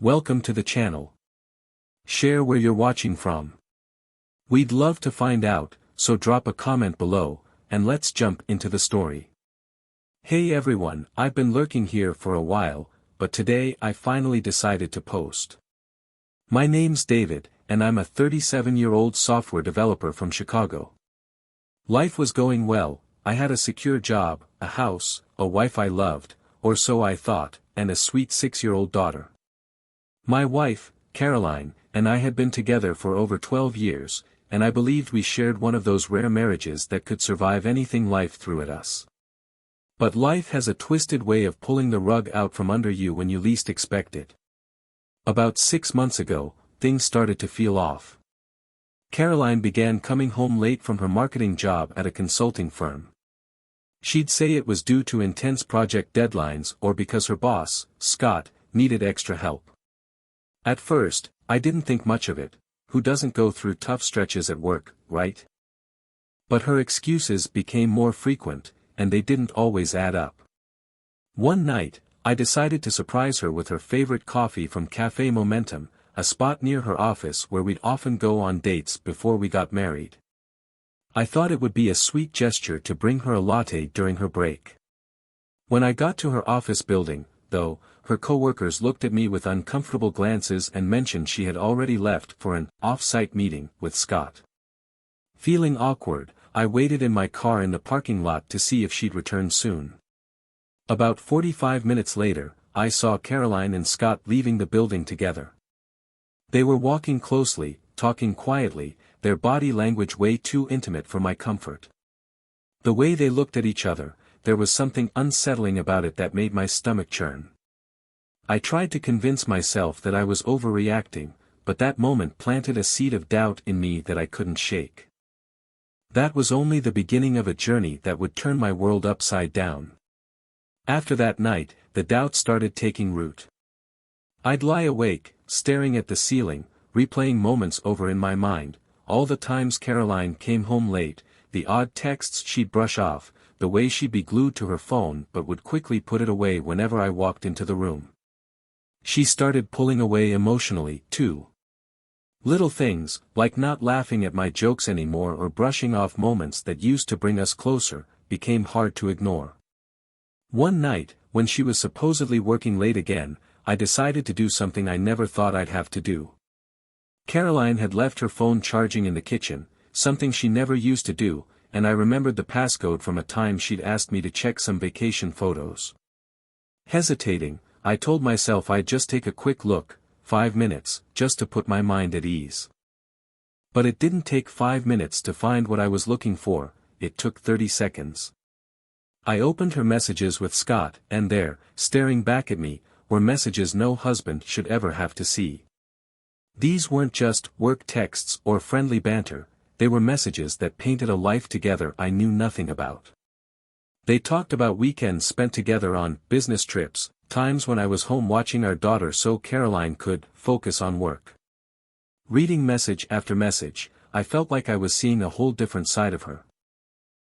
Welcome to the channel. Share where you're watching from. We'd love to find out, so drop a comment below, and let's jump into the story. Hey everyone, I've been lurking here for a while, but today I finally decided to post. My name's David, and I'm a 37-year-old software developer from Chicago. Life was going well, I had a secure job, a house, a wife I loved, or so I thought, and a sweet 6-year-old daughter. My wife, Caroline, and I had been together for over 12 years, and I believed we shared one of those rare marriages that could survive anything life threw at us. But life has a twisted way of pulling the rug out from under you when you least expect it. About 6 months ago, things started to feel off. Caroline began coming home late from her marketing job at a consulting firm. She'd say it was due to intense project deadlines or because her boss, Scott, needed extra help. At first, I didn't think much of it. Who doesn't go through tough stretches at work, right? But her excuses became more frequent, and they didn't always add up. One night, I decided to surprise her with her favorite coffee from Café Momentum, a spot near her office where we'd often go on dates before we got married. I thought it would be a sweet gesture to bring her a latte during her break. When I got to her office building, though, her coworkers looked at me with uncomfortable glances and mentioned she had already left for an off-site meeting with Scott. Feeling awkward, I waited in my car in the parking lot to see if she'd return soon. About 45 minutes later, I saw Caroline and Scott leaving the building together. They were walking closely, talking quietly, their body language way too intimate for my comfort. The way they looked at each other, there was something unsettling about it that made my stomach churn. I tried to convince myself that I was overreacting, but that moment planted a seed of doubt in me that I couldn't shake. That was only the beginning of a journey that would turn my world upside down. After that night, the doubt started taking root. I'd lie awake, staring at the ceiling, replaying moments over in my mind, all the times Caroline came home late, the odd texts she'd brush off, the way she'd be glued to her phone but would quickly put it away whenever I walked into the room. She started pulling away emotionally, too. Little things, like not laughing at my jokes anymore or brushing off moments that used to bring us closer, became hard to ignore. One night, when she was supposedly working late again, I decided to do something I never thought I'd have to do. Caroline had left her phone charging in the kitchen, something she never used to do, and I remembered the passcode from a time she'd asked me to check some vacation photos. Hesitating, I told myself I'd just take a quick look, 5 minutes, just to put my mind at ease. But it didn't take 5 minutes to find what I was looking for, it took 30 seconds. I opened her messages with Scott, and there, staring back at me, were messages no husband should ever have to see. These weren't just work texts or friendly banter, they were messages that painted a life together I knew nothing about. They talked about weekends spent together on business trips, times when I was home watching our daughter so Caroline could focus on work. Reading message after message, I felt like I was seeing a whole different side of her.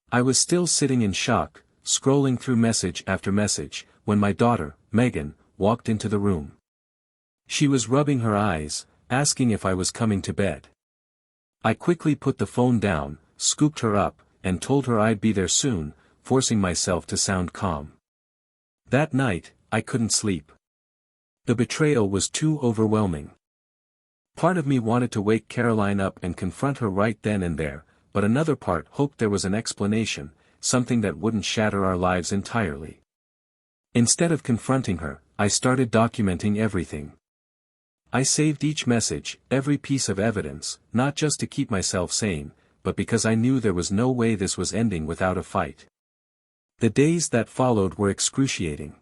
I was still sitting in shock, scrolling through message after message, when my daughter, Megan, walked into the room. She was rubbing her eyes, asking if I was coming to bed. I quickly put the phone down, scooped her up, and told her I'd be there soon, forcing myself to sound calm. That night, I couldn't sleep. The betrayal was too overwhelming. Part of me wanted to wake Caroline up and confront her right then and there, but another part hoped there was an explanation, something that wouldn't shatter our lives entirely. Instead of confronting her, I started documenting everything. I saved each message, every piece of evidence, not just to keep myself sane, but because I knew there was no way this was ending without a fight. The days that followed were excruciating.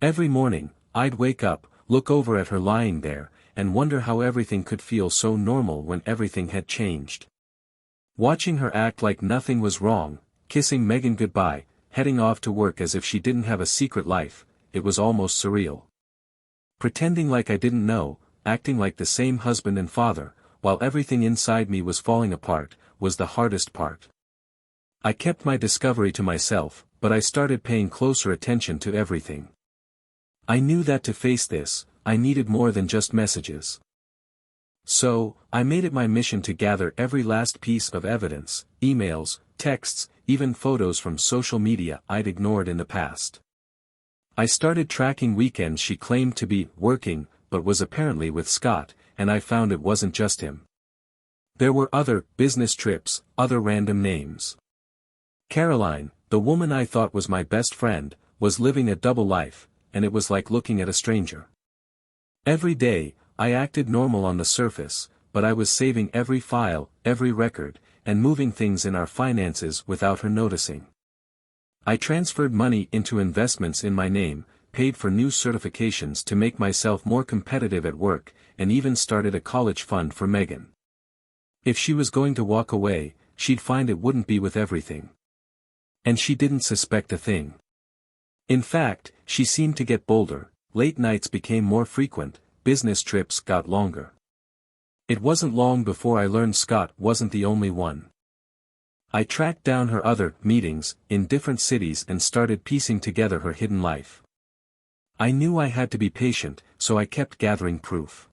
Every morning, I'd wake up, look over at her lying there, and wonder how everything could feel so normal when everything had changed. Watching her act like nothing was wrong, kissing Megan goodbye, heading off to work as if she didn't have a secret life, it was almost surreal. Pretending like I didn't know, acting like the same husband and father, while everything inside me was falling apart, was the hardest part. I kept my discovery to myself, but I started paying closer attention to everything. I knew that to face this, I needed more than just messages. So, I made it my mission to gather every last piece of evidence, emails, texts, even photos from social media I'd ignored in the past. I started tracking weekends she claimed to be working, but was apparently with Scott, and I found it wasn't just him. There were other business trips, other random names. Caroline, the woman I thought was my best friend, was living a double life, and it was like looking at a stranger. Every day, I acted normal on the surface, but I was saving every file, every record, and moving things in our finances without her noticing. I transferred money into investments in my name, paid for new certifications to make myself more competitive at work, and even started a college fund for Megan. If she was going to walk away, she'd find it wouldn't be with everything. And she didn't suspect a thing. In fact, she seemed to get bolder, late nights became more frequent, business trips got longer. It wasn't long before I learned Scott wasn't the only one. I tracked down her other meetings in different cities and started piecing together her hidden life. I knew I had to be patient, so I kept gathering proof.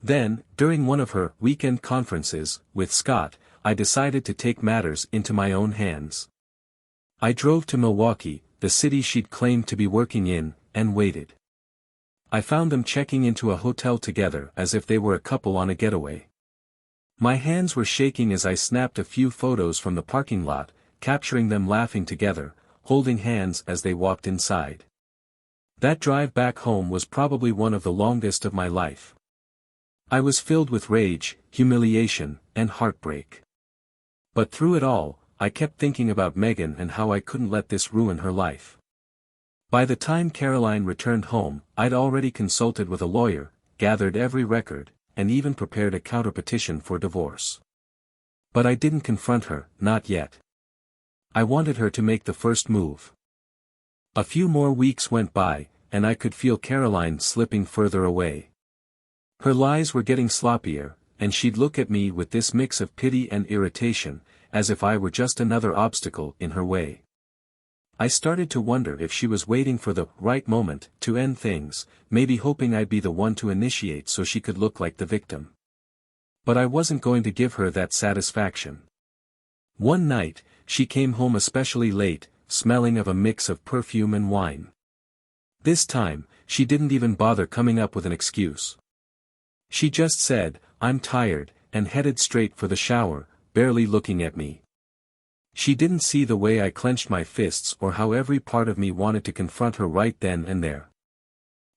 Then, during one of her weekend conferences with Scott, I decided to take matters into my own hands. I drove to Milwaukee, the city she'd claimed to be working in, and waited. I found them checking into a hotel together as if they were a couple on a getaway. My hands were shaking as I snapped a few photos from the parking lot, capturing them laughing together, holding hands as they walked inside. That drive back home was probably one of the longest of my life. I was filled with rage, humiliation, and heartbreak. But through it all, I kept thinking about Megan and how I couldn't let this ruin her life. By the time Caroline returned home, I'd already consulted with a lawyer, gathered every record, and even prepared a counterpetition for divorce. But I didn't confront her, not yet. I wanted her to make the first move. A few more weeks went by, and I could feel Caroline slipping further away. Her lies were getting sloppier, and she'd look at me with this mix of pity and irritation, as if I were just another obstacle in her way. I started to wonder if she was waiting for the right moment to end things, maybe hoping I'd be the one to initiate so she could look like the victim. But I wasn't going to give her that satisfaction. One night, she came home especially late, smelling of a mix of perfume and wine. This time, she didn't even bother coming up with an excuse. She just said, "I'm tired," and headed straight for the shower, barely looking at me. She didn't see the way I clenched my fists or how every part of me wanted to confront her right then and there.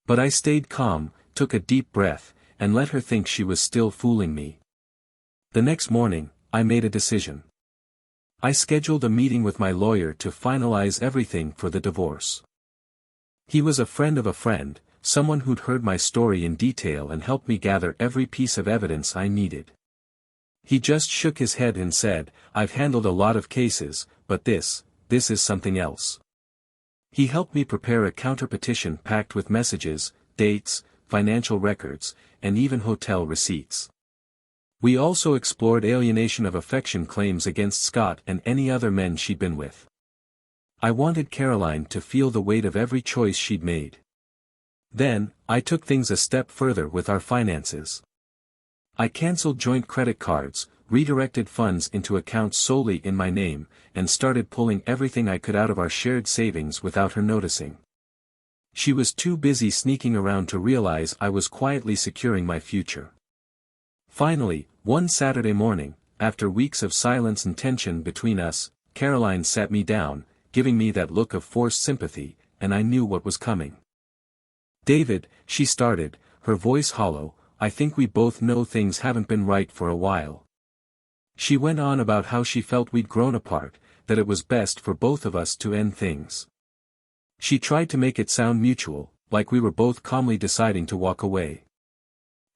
But I stayed calm, took a deep breath, and let her think she was still fooling me. The next morning, I made a decision. I scheduled a meeting with my lawyer to finalize everything for the divorce. He was a friend of a friend, someone who'd heard my story in detail and helped me gather every piece of evidence I needed. He just shook his head and said, "I've handled a lot of cases, but this is something else." He helped me prepare a counterpetition packed with messages, dates, financial records, and even hotel receipts. We also explored alienation of affection claims against Scott and any other men she'd been with. I wanted Caroline to feel the weight of every choice she'd made. Then, I took things a step further with our finances. I canceled joint credit cards, redirected funds into accounts solely in my name, and started pulling everything I could out of our shared savings without her noticing. She was too busy sneaking around to realize I was quietly securing my future. Finally, one Saturday morning, after weeks of silence and tension between us, Caroline sat me down, giving me that look of forced sympathy, and I knew what was coming. "David," she started, her voice hollow, "I think we both know things haven't been right for a while." She went on about how she felt we'd grown apart, that it was best for both of us to end things. She tried to make it sound mutual, like we were both calmly deciding to walk away.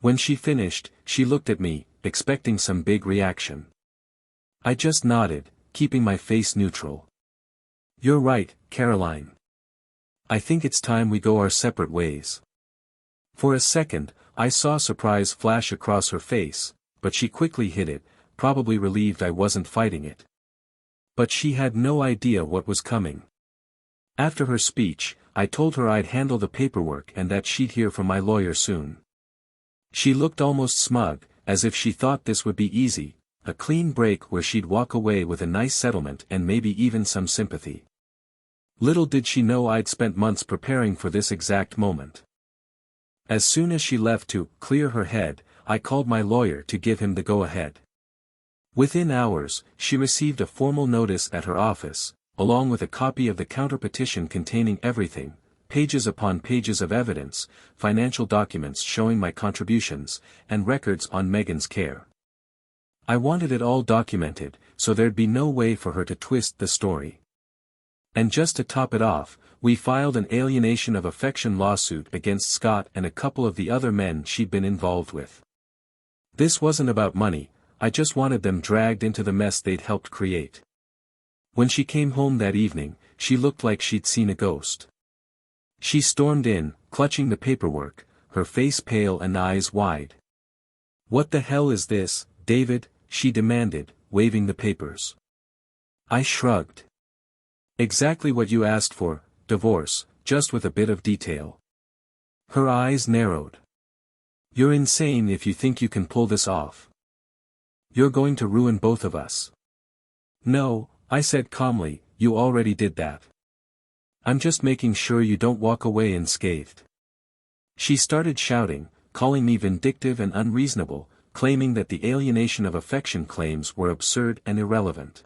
When she finished, she looked at me, expecting some big reaction. I just nodded, keeping my face neutral. "You're right, Caroline. I think it's time we go our separate ways." For a second, I saw surprise flash across her face, but she quickly hid it, probably relieved I wasn't fighting it. But she had no idea what was coming. After her speech, I told her I'd handle the paperwork and that she'd hear from my lawyer soon. She looked almost smug, as if she thought this would be easy, a clean break where she'd walk away with a nice settlement and maybe even some sympathy. Little did she know I'd spent months preparing for this exact moment. As soon as she left to clear her head, I called my lawyer to give him the go-ahead. Within hours, she received a formal notice at her office, along with a copy of the counterpetition containing everything, pages upon pages of evidence, financial documents showing my contributions, and records on Megan's care. I wanted it all documented, so there'd be no way for her to twist the story. And just to top it off, we filed an alienation of affection lawsuit against Scott and a couple of the other men she'd been involved with. This wasn't about money, I just wanted them dragged into the mess they'd helped create. When she came home that evening, she looked like she'd seen a ghost. She stormed in, clutching the paperwork, her face pale and eyes wide. "What the hell is this, David?" she demanded, waving the papers. I shrugged. "Exactly what you asked for, divorce, just with a bit of detail." Her eyes narrowed. "You're insane if you think you can pull this off. You're going to ruin both of us." "No," I said calmly, "you already did that. I'm just making sure you don't walk away unscathed." She started shouting, calling me vindictive and unreasonable, claiming that the alienation of affection claims were absurd and irrelevant.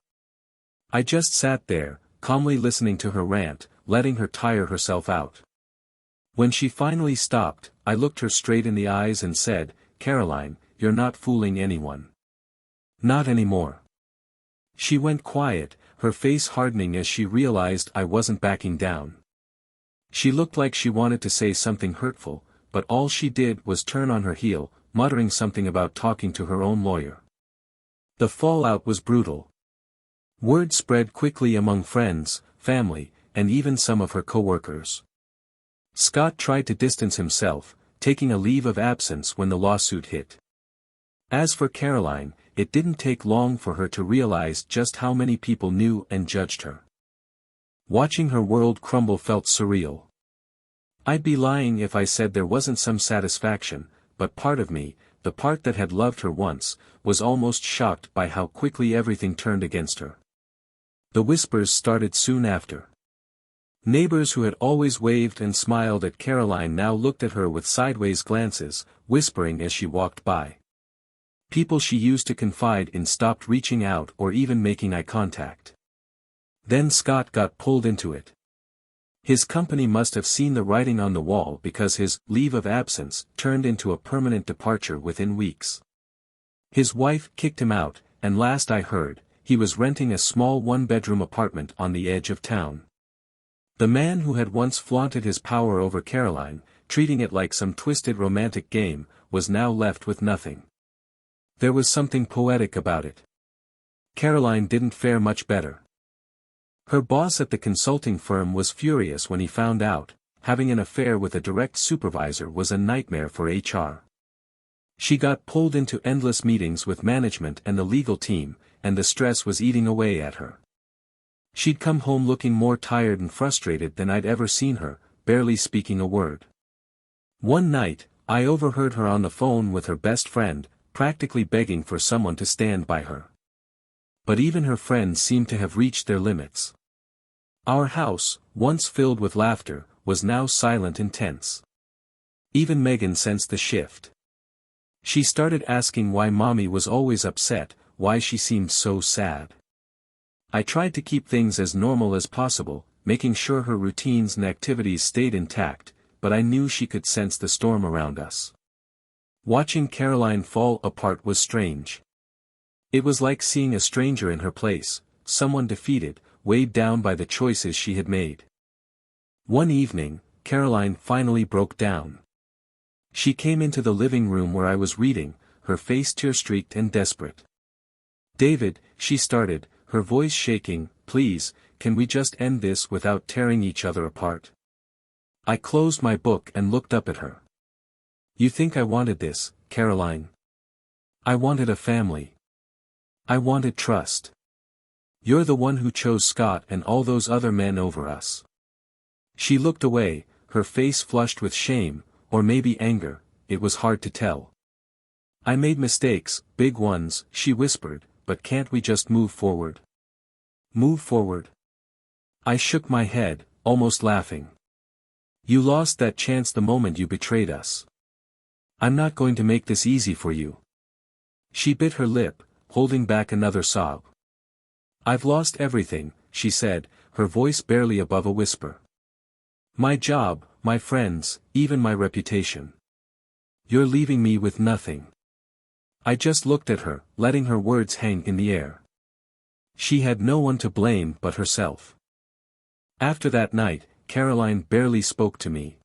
I just sat there, calmly listening to her rant, letting her tire herself out. When she finally stopped, I looked her straight in the eyes and said, "Caroline, you're not fooling anyone. Not anymore." She went quiet, her face hardening as she realized I wasn't backing down. She looked like she wanted to say something hurtful, but all she did was turn on her heel, muttering something about talking to her own lawyer. The fallout was brutal. Word spread quickly among friends, family, and even some of her co-workers. Scott tried to distance himself, taking a leave of absence when the lawsuit hit. As for Caroline, it didn't take long for her to realize just how many people knew and judged her. Watching her world crumble felt surreal. I'd be lying if I said there wasn't some satisfaction, but part of me, the part that had loved her once, was almost shocked by how quickly everything turned against her. The whispers started soon after. Neighbors who had always waved and smiled at Caroline now looked at her with sideways glances, whispering as she walked by. People she used to confide in stopped reaching out or even making eye contact. Then Scott got pulled into it. His company must have seen the writing on the wall because his leave of absence turned into a permanent departure within weeks. His wife kicked him out, and last I heard, he was renting a small one-bedroom apartment on the edge of town. The man who had once flaunted his power over Caroline, treating it like some twisted romantic game, was now left with nothing. There was something poetic about it. Caroline didn't fare much better. Her boss at the consulting firm was furious when he found out, having an affair with a direct supervisor was a nightmare for HR. She got pulled into endless meetings with management and the legal team, and the stress was eating away at her. She'd come home looking more tired and frustrated than I'd ever seen her, barely speaking a word. One night, I overheard her on the phone with her best friend, practically begging for someone to stand by her. But even her friends seemed to have reached their limits. Our house, once filled with laughter, was now silent and tense. Even Megan sensed the shift. She started asking why Mommy was always upset, why she seemed so sad. I tried to keep things as normal as possible, making sure her routines and activities stayed intact, but I knew she could sense the storm around us. Watching Caroline fall apart was strange. It was like seeing a stranger in her place, someone defeated, weighed down by the choices she had made. One evening, Caroline finally broke down. She came into the living room where I was reading, her face tear-streaked and desperate. "David," she started, her voice shaking, "please, can we just end this without tearing each other apart?" I closed my book and looked up at her. "You think I wanted this, Caroline? I wanted a family. I wanted trust. You're the one who chose Scott and all those other men over us. She looked away, her face flushed with shame, or maybe anger, it was hard to tell. I made mistakes, big ones, she whispered, but can't we just move forward? Move forward? I shook my head, almost laughing. You lost that chance the moment you betrayed us. I'm not going to make this easy for you. She bit her lip, holding back another sob. I've lost everything, she said, her voice barely above a whisper. My job, my friends, even my reputation. You're leaving me with nothing. I just looked at her, letting her words hang in the air. She had no one to blame but herself. After that night, Caroline barely spoke to me.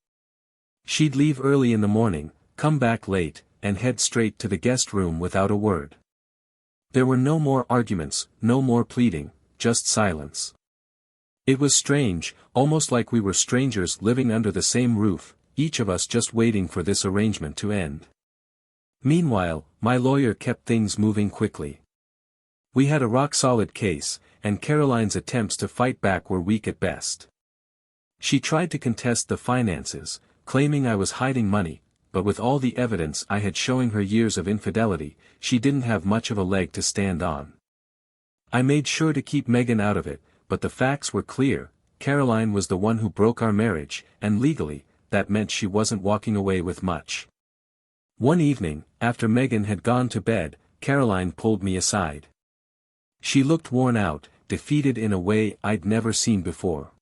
She'd leave early in the morning, come back late, and head straight to the guest room without a word. There were no more arguments, no more pleading, just silence. It was strange, almost like we were strangers living under the same roof, each of us just waiting for this arrangement to end. Meanwhile, my lawyer kept things moving quickly. We had a rock-solid case, and Caroline's attempts to fight back were weak at best. She tried to contest the finances, claiming I was hiding money, but with all the evidence I had showing her years of infidelity, she didn't have much of a leg to stand on. I made sure to keep Megan out of it, but the facts were clear. Caroline was the one who broke our marriage, and legally, that meant she wasn't walking away with much. One evening, after Megan had gone to bed, Caroline pulled me aside. She looked worn out, defeated in a way I'd never seen before.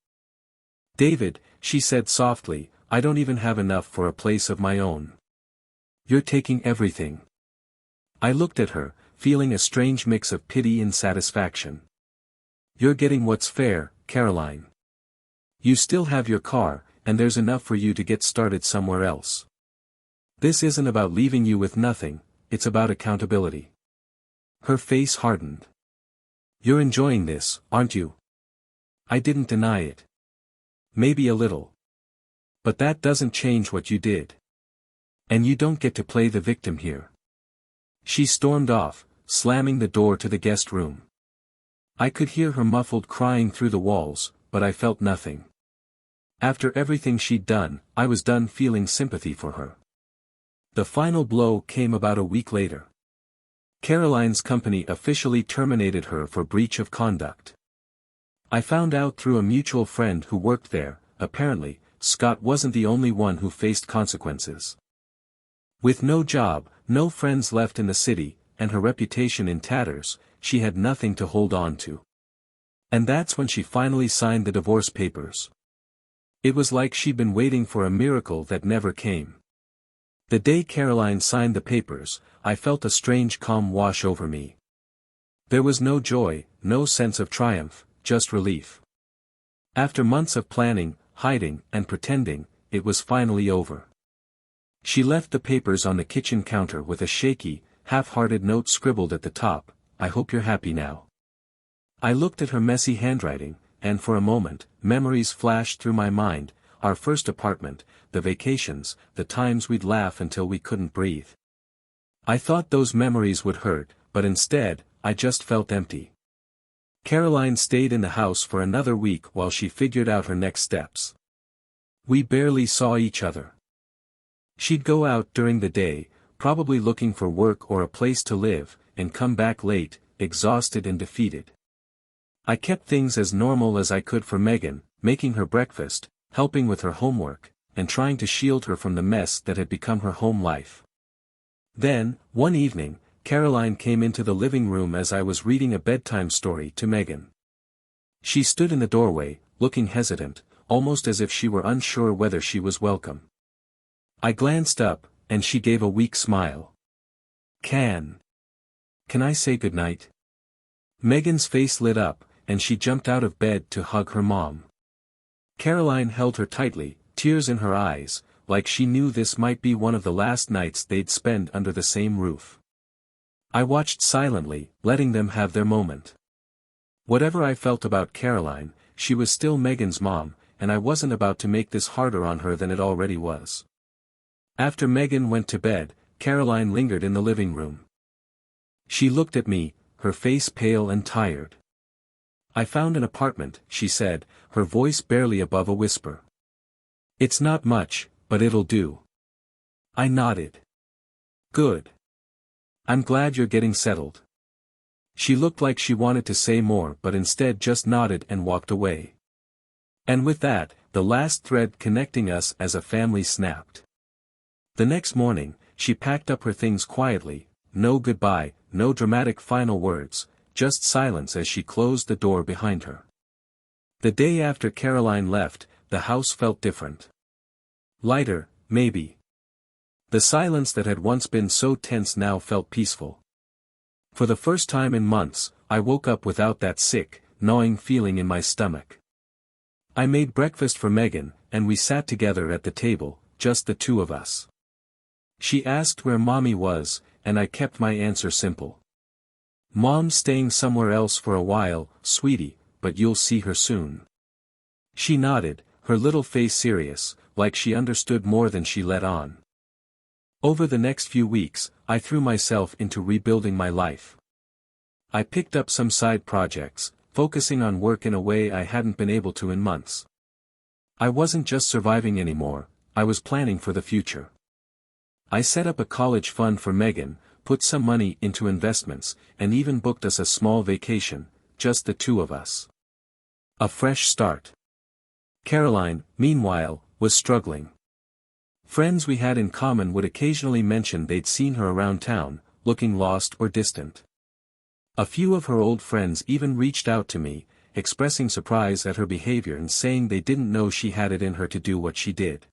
David, she said softly, I don't even have enough for a place of my own. You're taking everything. I looked at her, feeling a strange mix of pity and satisfaction. You're getting what's fair, Caroline. You still have your car, and there's enough for you to get started somewhere else. This isn't about leaving you with nothing, it's about accountability. Her face hardened. You're enjoying this, aren't you? I didn't deny it. Maybe a little. But that doesn't change what you did. And you don't get to play the victim here. She stormed off, slamming the door to the guest room. I could hear her muffled crying through the walls, but I felt nothing. After everything she'd done, I was done feeling sympathy for her. The final blow came about a week later. Caroline's company officially terminated her for breach of conduct. I found out through a mutual friend who worked there. Apparently, Scott wasn't the only one who faced consequences. With no job, no friends left in the city, and her reputation in tatters, she had nothing to hold on to. And that's when she finally signed the divorce papers. It was like she'd been waiting for a miracle that never came. The day Caroline signed the papers, I felt a strange calm wash over me. There was no joy, no sense of triumph, just relief. After months of planning, hiding, and pretending, it was finally over. She left the papers on the kitchen counter with a shaky, half-hearted note scribbled at the top, I hope you're happy now. I looked at her messy handwriting, and for a moment, memories flashed through my mind, our first apartment, the vacations, the times we'd laugh until we couldn't breathe. I thought those memories would hurt, but instead, I just felt empty. Caroline stayed in the house for another week while she figured out her next steps. We barely saw each other. She'd go out during the day, probably looking for work or a place to live, and come back late, exhausted and defeated. I kept things as normal as I could for Megan, making her breakfast, helping with her homework, and trying to shield her from the mess that had become her home life. Then, one evening, Caroline came into the living room as I was reading a bedtime story to Megan. She stood in the doorway, looking hesitant, almost as if she were unsure whether she was welcome. I glanced up, and she gave a weak smile. Can I say goodnight? Megan's face lit up, and she jumped out of bed to hug her mom. Caroline held her tightly, tears in her eyes, like she knew this might be one of the last nights they'd spend under the same roof. I watched silently, letting them have their moment. Whatever I felt about Caroline, she was still Megan's mom, and I wasn't about to make this harder on her than it already was. After Megan went to bed, Caroline lingered in the living room. She looked at me, her face pale and tired. I found an apartment, she said, her voice barely above a whisper. It's not much, but it'll do. I nodded. Good. I'm glad you're getting settled. She looked like she wanted to say more but instead just nodded and walked away. And with that, the last thread connecting us as a family snapped. The next morning, she packed up her things quietly, no goodbye, no dramatic final words, just silence as she closed the door behind her. The day after Caroline left, the house felt different. Lighter, maybe. The silence that had once been so tense now felt peaceful. For the first time in months, I woke up without that sick, gnawing feeling in my stomach. I made breakfast for Megan, and we sat together at the table, just the two of us. She asked where Mommy was, and I kept my answer simple. Mom's staying somewhere else for a while, sweetie, but you'll see her soon. She nodded, her little face serious, like she understood more than she let on. Over the next few weeks, I threw myself into rebuilding my life. I picked up some side projects, focusing on work in a way I hadn't been able to in months. I wasn't just surviving anymore, I was planning for the future. I set up a college fund for Megan, put some money into investments, and even booked us a small vacation, just the two of us. A fresh start. Caroline, meanwhile, was struggling. Friends we had in common would occasionally mention they'd seen her around town, looking lost or distant. A few of her old friends even reached out to me, expressing surprise at her behavior and saying they didn't know she had it in her to do what she did.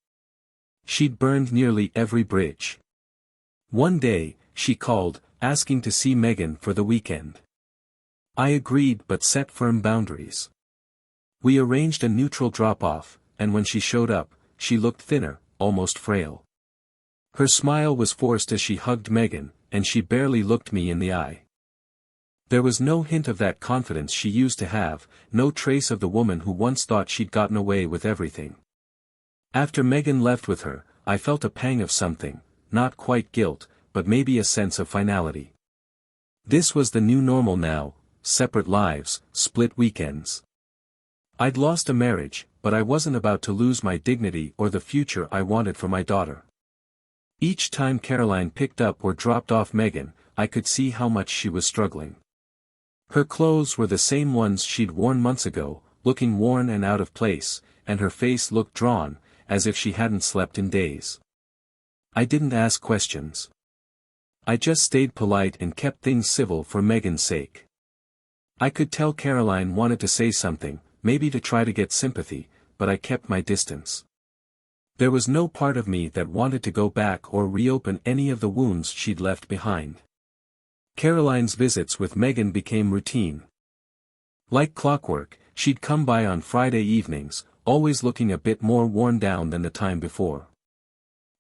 She'd burned nearly every bridge. One day, she called, asking to see Megan for the weekend. I agreed but set firm boundaries. We arranged a neutral drop-off, and when she showed up, she looked thinner, almost frail. Her smile was forced as she hugged Megan, and she barely looked me in the eye. There was no hint of that confidence she used to have, no trace of the woman who once thought she'd gotten away with everything. After Megan left with her, I felt a pang of something, not quite guilt, but maybe a sense of finality. This was the new normal now, separate lives, split weekends. I'd lost a marriage, but I wasn't about to lose my dignity or the future I wanted for my daughter. Each time Caroline picked up or dropped off Megan, I could see how much she was struggling. Her clothes were the same ones she'd worn months ago, looking worn and out of place, and her face looked drawn, as if she hadn't slept in days. I didn't ask questions. I just stayed polite and kept things civil for Megan's sake. I could tell Caroline wanted to say something, maybe to try to get sympathy, but I kept my distance. There was no part of me that wanted to go back or reopen any of the wounds she'd left behind. Caroline's visits with Megan became routine. Like clockwork, she'd come by on Friday evenings, always looking a bit more worn down than the time before.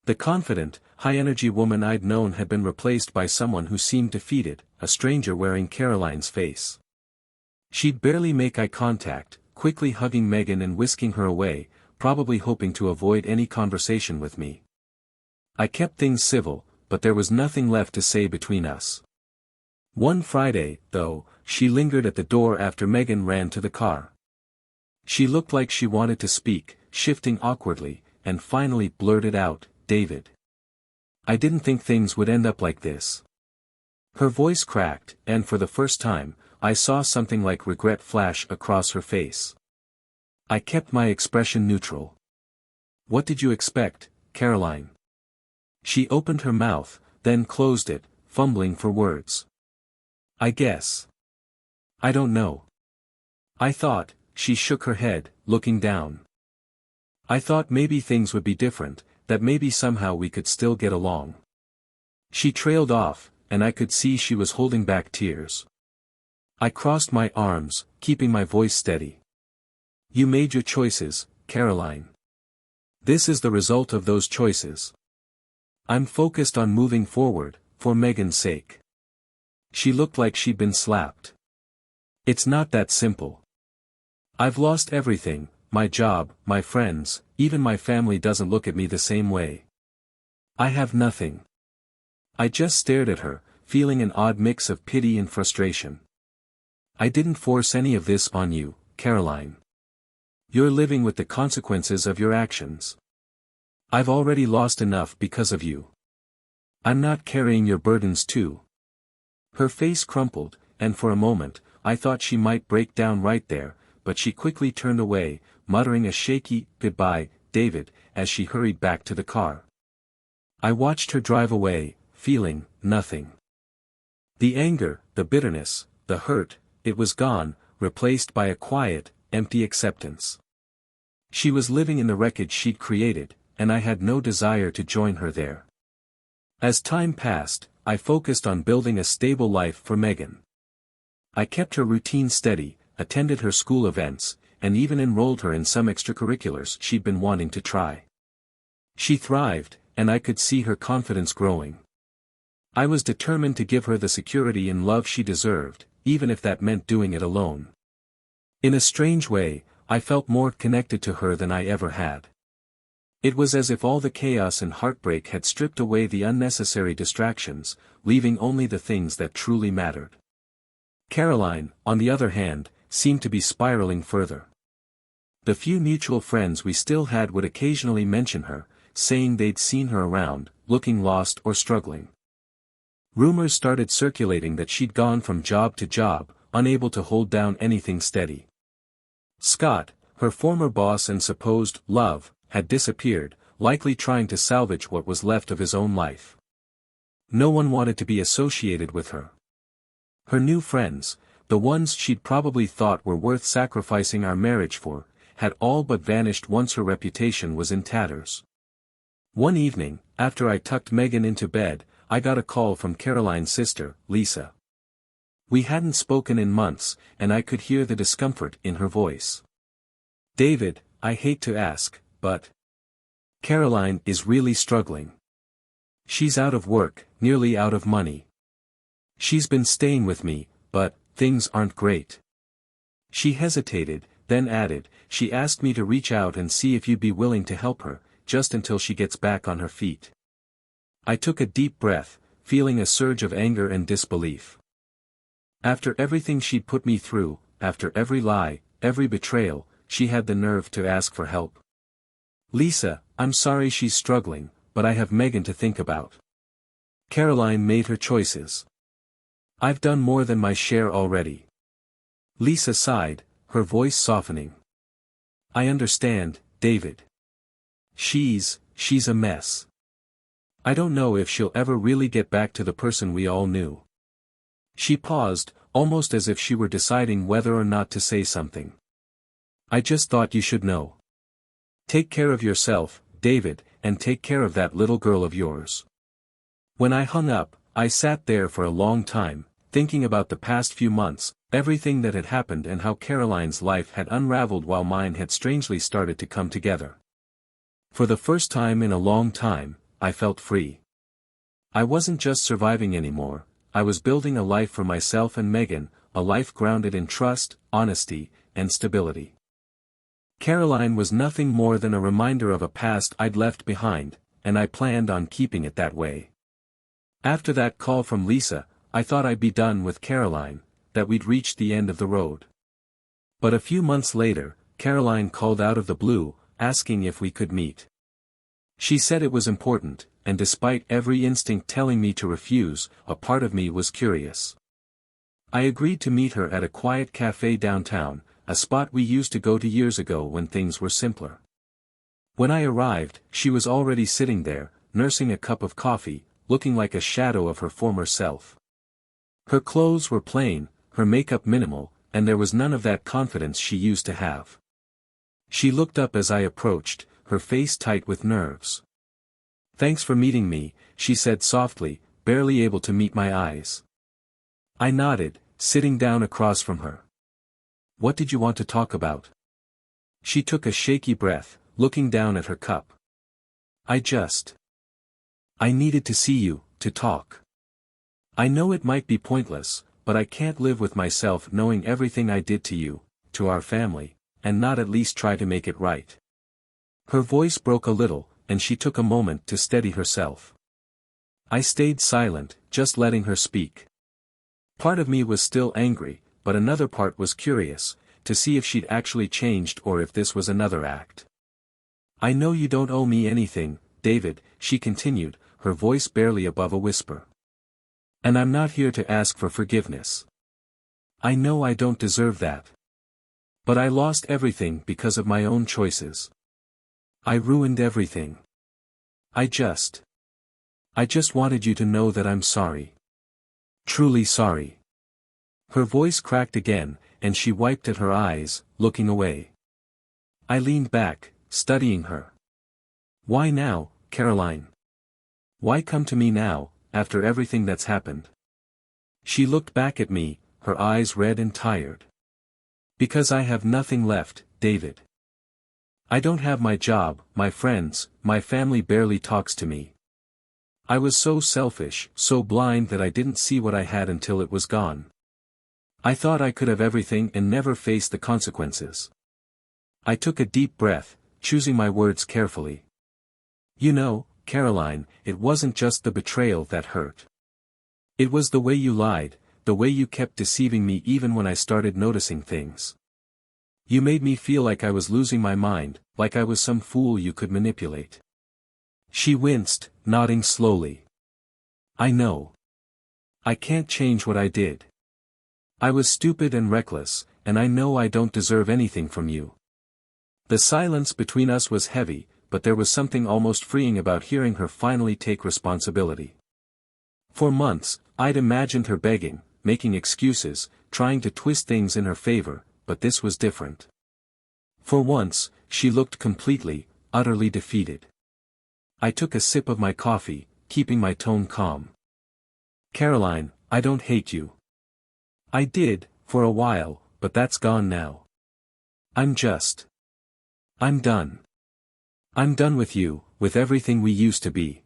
The confident, high-energy woman I'd known had been replaced by someone who seemed defeated, a stranger wearing Caroline's face. She'd barely make eye contact, quickly hugging Megan and whisking her away, probably hoping to avoid any conversation with me. I kept things civil, but there was nothing left to say between us. One Friday, though, she lingered at the door after Megan ran to the car. She looked like she wanted to speak, shifting awkwardly, and finally blurted out, "David. I didn't think things would end up like this." Her voice cracked, and for the first time, I saw something like regret flash across her face. I kept my expression neutral. "What did you expect, Caroline?" She opened her mouth, then closed it, fumbling for words. "I guess. I don't know. I thought," she shook her head, looking down. "I thought maybe things would be different, that maybe somehow we could still get along." She trailed off, and I could see she was holding back tears. I crossed my arms, keeping my voice steady. "You made your choices, Caroline. This is the result of those choices. I'm focused on moving forward, for Megan's sake." She looked like she'd been slapped. "It's not that simple. I've lost everything, my job, my friends, even my family doesn't look at me the same way. I have nothing." I just stared at her, feeling an odd mix of pity and frustration. "I didn't force any of this on you, Caroline. You're living with the consequences of your actions." I've already lost enough because of you. I'm not carrying your burdens too. Her face crumpled, and for a moment, I thought she might break down right there, but she quickly turned away, muttering a shaky, "Goodbye, David," as she hurried back to the car. I watched her drive away, feeling nothing. The anger, the bitterness, the hurt, it was gone, replaced by a quiet, empty acceptance. She was living in the wreckage she'd created, and I had no desire to join her there. As time passed, I focused on building a stable life for Megan. I kept her routine steady, attended her school events, and even enrolled her in some extracurriculars she'd been wanting to try. She thrived, and I could see her confidence growing. I was determined to give her the security and love she deserved, even if that meant doing it alone. In a strange way, I felt more connected to her than I ever had. It was as if all the chaos and heartbreak had stripped away the unnecessary distractions, leaving only the things that truly mattered. Caroline, on the other hand, seemed to be spiraling further. The few mutual friends we still had would occasionally mention her, saying they'd seen her around, looking lost or struggling. Rumors started circulating that she'd gone from job to job, unable to hold down anything steady. Scott, her former boss and supposed love, had disappeared, likely trying to salvage what was left of his own life. No one wanted to be associated with her. Her new friends, the ones she'd probably thought were worth sacrificing our marriage for, had all but vanished once her reputation was in tatters. One evening, after I tucked Megan into bed, I got a call from Caroline's sister, Lisa. We hadn't spoken in months, and I could hear the discomfort in her voice. "David, I hate to ask, but Caroline is really struggling. She's out of work, nearly out of money. She's been staying with me, but things aren't great." She hesitated, then added, "She asked me to reach out and see if you'd be willing to help her, just until she gets back on her feet." I took a deep breath, feeling a surge of anger and disbelief. After everything she'd put me through, after every lie, every betrayal, she had the nerve to ask for help. "Lisa, I'm sorry she's struggling, but I have Megan to think about. Caroline made her choices. I've done more than my share already." Lisa sighed, her voice softening. "I understand, David. She's a mess. I don't know if she'll ever really get back to the person we all knew." She paused, almost as if she were deciding whether or not to say something. "I just thought you should know. Take care of yourself, David, and take care of that little girl of yours." When I hung up, I sat there for a long time, thinking about the past few months, everything that had happened and how Caroline's life had unraveled while mine had strangely started to come together. For the first time in a long time, I felt free. I wasn't just surviving anymore, I was building a life for myself and Megan, a life grounded in trust, honesty, and stability. Caroline was nothing more than a reminder of a past I'd left behind, and I planned on keeping it that way. After that call from Lisa, I thought I'd be done with Caroline, that we'd reached the end of the road. But a few months later, Caroline called out of the blue, asking if we could meet. She said it was important, and despite every instinct telling me to refuse, a part of me was curious. I agreed to meet her at a quiet cafe downtown, a spot we used to go to years ago when things were simpler. When I arrived, she was already sitting there, nursing a cup of coffee, looking like a shadow of her former self. Her clothes were plain, her makeup minimal, and there was none of that confidence she used to have. She looked up as I approached, her face tight with nerves. "Thanks for meeting me," she said softly, barely able to meet my eyes. I nodded, sitting down across from her. "What did you want to talk about?" She took a shaky breath, looking down at her cup. I needed to see you, to talk. I know it might be pointless, but I can't live with myself knowing everything I did to you, to our family, and not at least try to make it right." Her voice broke a little, and she took a moment to steady herself. I stayed silent, just letting her speak. Part of me was still angry, but another part was curious, to see if she'd actually changed or if this was another act. I know you don't owe me anything, David, she continued, her voice barely above a whisper. And I'm not here to ask for forgiveness. I know I don't deserve that. But I lost everything because of my own choices. I ruined everything. I just wanted you to know that I'm sorry. Truly sorry. Her voice cracked again, and she wiped at her eyes, looking away. I leaned back, studying her. Why now, Caroline? Why come to me now, after everything that's happened? She looked back at me, her eyes red and tired. Because I have nothing left, David. I don't have my job, my friends, my family barely talks to me. I was so selfish, so blind that I didn't see what I had until it was gone. I thought I could have everything and never face the consequences. I took a deep breath, choosing my words carefully. You know, Caroline, it wasn't just the betrayal that hurt. It was the way you lied, the way you kept deceiving me even when I started noticing things. You made me feel like I was losing my mind, like I was some fool you could manipulate. She winced, nodding slowly. I know. I can't change what I did. I was stupid and reckless, and I know I don't deserve anything from you. The silence between us was heavy, but there was something almost freeing about hearing her finally take responsibility. For months, I'd imagined her begging, making excuses, trying to twist things in her favor, but this was different. For once, she looked completely, utterly defeated. I took a sip of my coffee, keeping my tone calm. Caroline, I don't hate you. I did, for a while, but that's gone now. I'm done. I'm done with you, with everything we used to be.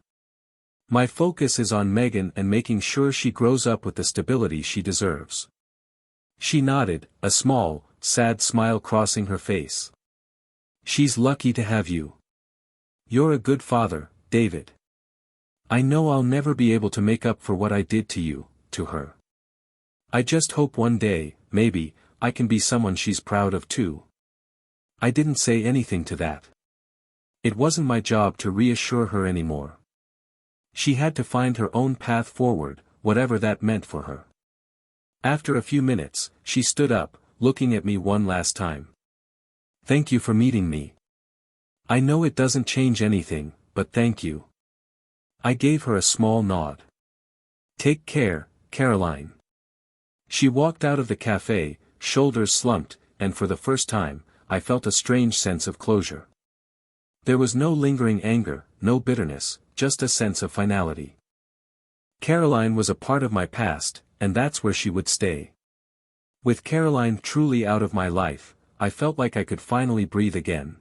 My focus is on Megan and making sure she grows up with the stability she deserves. She nodded, a small, sad smile crossing her face. She's lucky to have you. You're a good father, David. I know I'll never be able to make up for what I did to you, to her. I just hope one day, maybe, I can be someone she's proud of too. I didn't say anything to that. It wasn't my job to reassure her anymore. She had to find her own path forward, whatever that meant for her. After a few minutes, she stood up, looking at me one last time. Thank you for meeting me. I know it doesn't change anything, but thank you. I gave her a small nod. Take care, Caroline. She walked out of the cafe, shoulders slumped, and for the first time, I felt a strange sense of closure. There was no lingering anger, no bitterness, just a sense of finality. Caroline was a part of my past, and that's where she would stay. With Caroline truly out of my life, I felt like I could finally breathe again.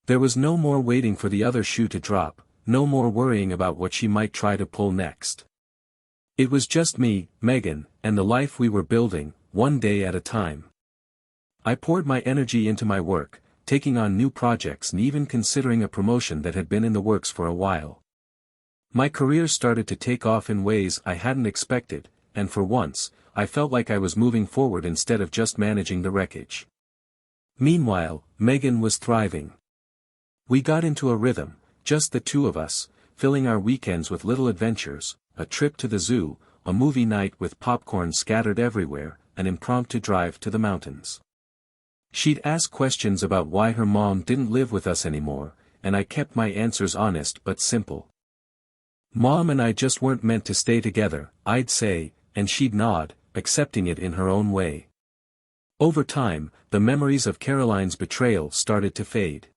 There was no more waiting for the other shoe to drop, no more worrying about what she might try to pull next. It was just me, Megan, and the life we were building, one day at a time. I poured my energy into my work, taking on new projects and even considering a promotion that had been in the works for a while. My career started to take off in ways I hadn't expected, and for once, I felt like I was moving forward instead of just managing the wreckage. Meanwhile, Megan was thriving. We got into a rhythm, just the two of us, filling our weekends with little adventures, a trip to the zoo, a movie night with popcorn scattered everywhere, an impromptu drive to the mountains. She'd ask questions about why her mom didn't live with us anymore, and I kept my answers honest but simple. Mom and I just weren't meant to stay together, I'd say, and she'd nod, accepting it in her own way. Over time, the memories of Caroline's betrayal started to fade.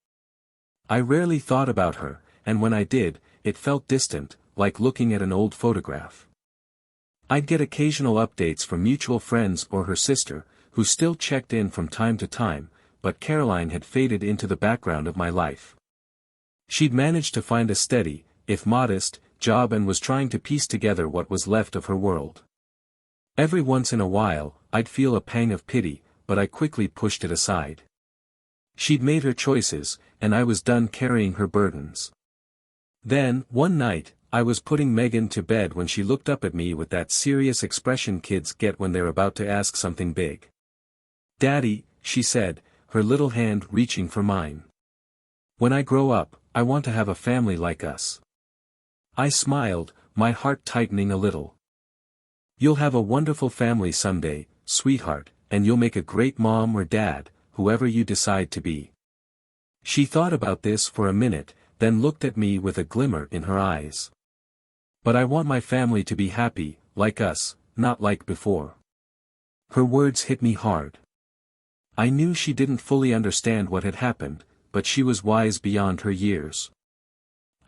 I rarely thought about her, and when I did, it felt distant, like looking at an old photograph. I'd get occasional updates from mutual friends or her sister, who still checked in from time to time, but Caroline had faded into the background of my life. She'd managed to find a steady, if modest, job and was trying to piece together what was left of her world. Every once in a while, I'd feel a pang of pity, but I quickly pushed it aside. She'd made her choices, and I was done carrying her burdens. Then, one night, I was putting Megan to bed when she looked up at me with that serious expression kids get when they're about to ask something big. "Daddy," she said, her little hand reaching for mine. When I grow up, I want to have a family like us. I smiled, my heart tightening a little. You'll have a wonderful family someday, sweetheart, and you'll make a great mom or dad, whoever you decide to be. She thought about this for a minute, then looked at me with a glimmer in her eyes. But I want my family to be happy, like us, not like before. Her words hit me hard. I knew she didn't fully understand what had happened, but she was wise beyond her years.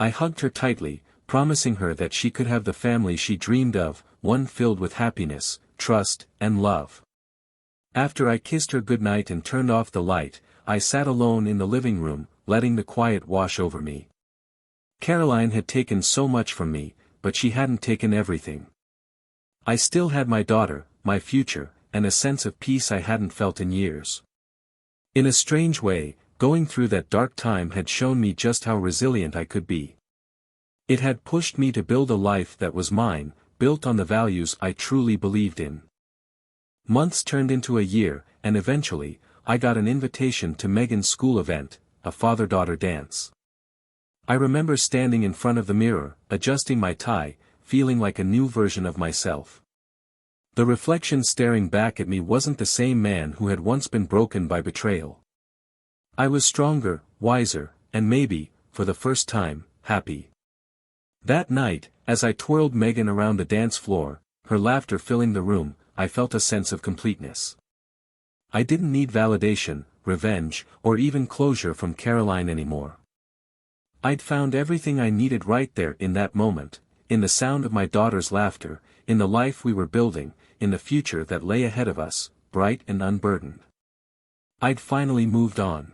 I hugged her tightly, promising her that she could have the family she dreamed of, one filled with happiness, trust, and love. After I kissed her goodnight and turned off the light, I sat alone in the living room, letting the quiet wash over me. Caroline had taken so much from me, but she hadn't taken everything. I still had my daughter, my future, and a sense of peace I hadn't felt in years. In a strange way, going through that dark time had shown me just how resilient I could be. It had pushed me to build a life that was mine, built on the values I truly believed in. Months turned into a year, and eventually, I got an invitation to Megan's school event, a father-daughter dance. I remember standing in front of the mirror, adjusting my tie, feeling like a new version of myself. The reflection staring back at me wasn't the same man who had once been broken by betrayal. I was stronger, wiser, and maybe, for the first time, happy. That night, as I twirled Megan around the dance floor, her laughter filling the room, I felt a sense of completeness. I didn't need validation, revenge, or even closure from Caroline anymore. I'd found everything I needed right there in that moment, in the sound of my daughter's laughter, in the life we were building, in the future that lay ahead of us, bright and unburdened. I'd finally moved on.